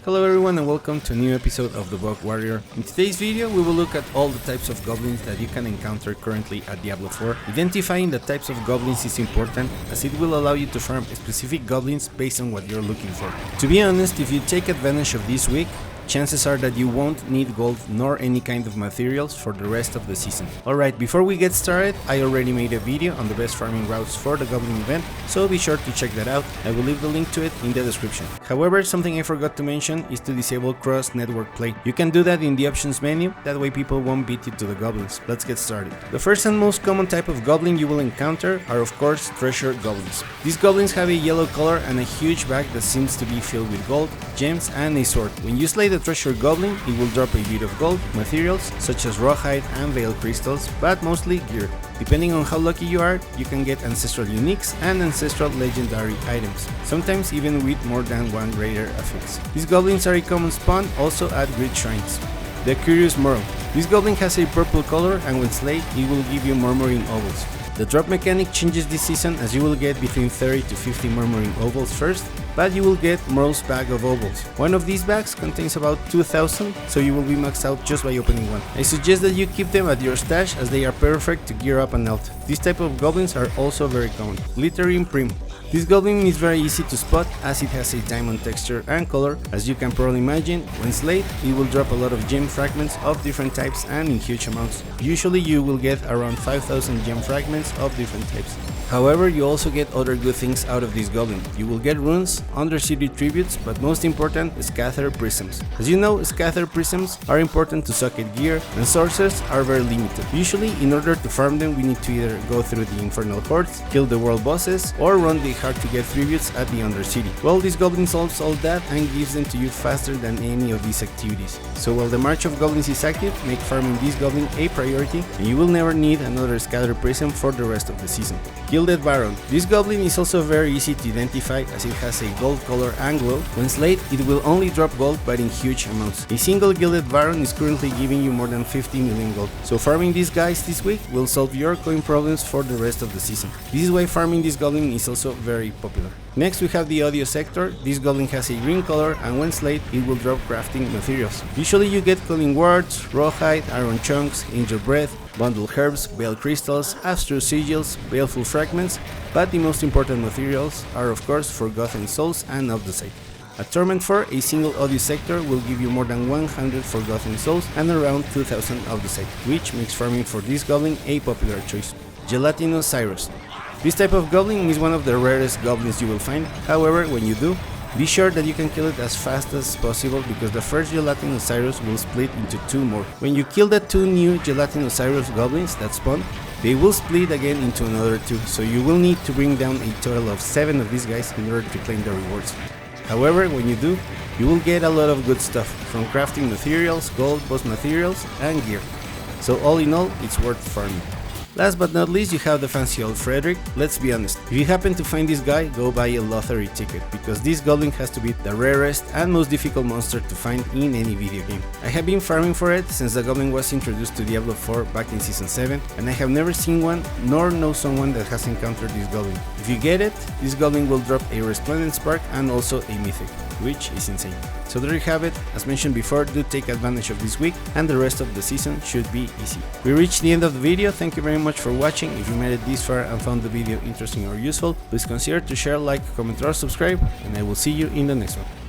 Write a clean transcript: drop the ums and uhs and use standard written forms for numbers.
Hello everyone and welcome to a new episode of The Bug Warrior. In today's video we will look at all the types of goblins that you can encounter currently at Diablo 4. Identifying the types of goblins is important as it will allow you to farm specific goblins based on what you're looking for. To be honest, if you take advantage of this week, chances are that you won't need gold nor any kind of materials for the rest of the season. Alright, before we get started, I already made a video on the best farming routes for the Goblin Event, so be sure to check that out. I will leave the link to it in the description. However, something I forgot to mention is to disable cross-network play. You can do that in the options menu, that way people won't beat you to the goblins. Let's get started. The first and most common type of goblin you will encounter are of course treasure goblins. These goblins have a yellow color and a huge bag that seems to be filled with gold, gems and a sword. When you slay the treasure goblin, it will drop a bit of gold, materials such as rawhide and veil crystals, but mostly gear. Depending on how lucky you are, you can get ancestral uniques and ancestral legendary items, sometimes even with more than one greater affix. These goblins are a common spawn also at great shrines. The curious Murl. This goblin has a purple color and when slayed, it will give you murmuring obols. The drop mechanic changes this season as you will get between 30 to 50 murmuring obols first, but you will get Murl's bag of obols. One of these bags contains about 2000, so you will be maxed out just by opening one. I suggest that you keep them at your stash as they are perfect to gear up and out. This type of goblins are also very common. Glittering Prym. This goblin is very easy to spot as it has a diamond texture and color. As you can probably imagine, when slayed, it will drop a lot of gem fragments of different types and in huge amounts. Usually you will get around 5000 gem fragments of different types. However, you also get other good things out of this goblin. You will get runes, undercity tributes, but most important, scatter prisms. As you know, scatter prisms are important to socket gear, and sources are very limited. Usually, in order to farm them, we need to either go through the infernal hordes, kill the world bosses, or run the hard to get tributes at the undercity. Well, this goblin solves all that and gives them to you faster than any of these activities. So while the March of Goblins is active, make farming this goblin a priority, and you will never need another scatter prism for the rest of the season. Gilded Baron. This goblin is also very easy to identify as it has a gold color and glow. When slayed, it will only drop gold but in huge amounts. A single Gilded Baron is currently giving you more than 50 million gold. So farming these guys this week will solve your coin problems for the rest of the season. This is why farming this goblin is also very popular. Next we have the Odious Ector. This goblin has a green color and when slayed, it will drop crafting materials. Usually you get cooling wards, rawhide, iron chunks, angel breath, bundle herbs, veil crystals, abstruse sigils, baleful fragments, but the most important materials are of course forgotten souls and of the site. At Torment 4, a single Odious Ector will give you more than 100 forgotten souls and around 2000 of the site, which makes farming for this goblin a popular choice. Gelatinous Syrus. This type of goblin is one of the rarest goblins you will find. However, when you do, be sure that you can kill it as fast as possible because the first Gelatinous Syrus will split into two more. When you kill the two new Gelatinous Syrus goblins that spawn, they will split again into another two, so you will need to bring down a total of 7 of these guys in order to claim the rewards. However, when you do, you will get a lot of good stuff, from crafting materials, gold, boss materials, and gear. So all in all, it's worth farming. Last but not least, you have the fancy Old Fedric. Let's be honest, if you happen to find this guy, go buy a lottery ticket, because this goblin has to be the rarest and most difficult monster to find in any video game. I have been farming for it since the goblin was introduced to Diablo 4 back in Season 7, and I have never seen one nor know someone that has encountered this goblin. If you get it, this goblin will drop a Resplendent Spark and also a Mythic, which is insane. So there you have it. As mentioned before, do take advantage of this week and the rest of the season should be easy. We reached the end of the video. Thank you very much for watching. If you made it this far and found the video interesting or useful, please consider to share, like, comment or subscribe, and I will see you in the next one.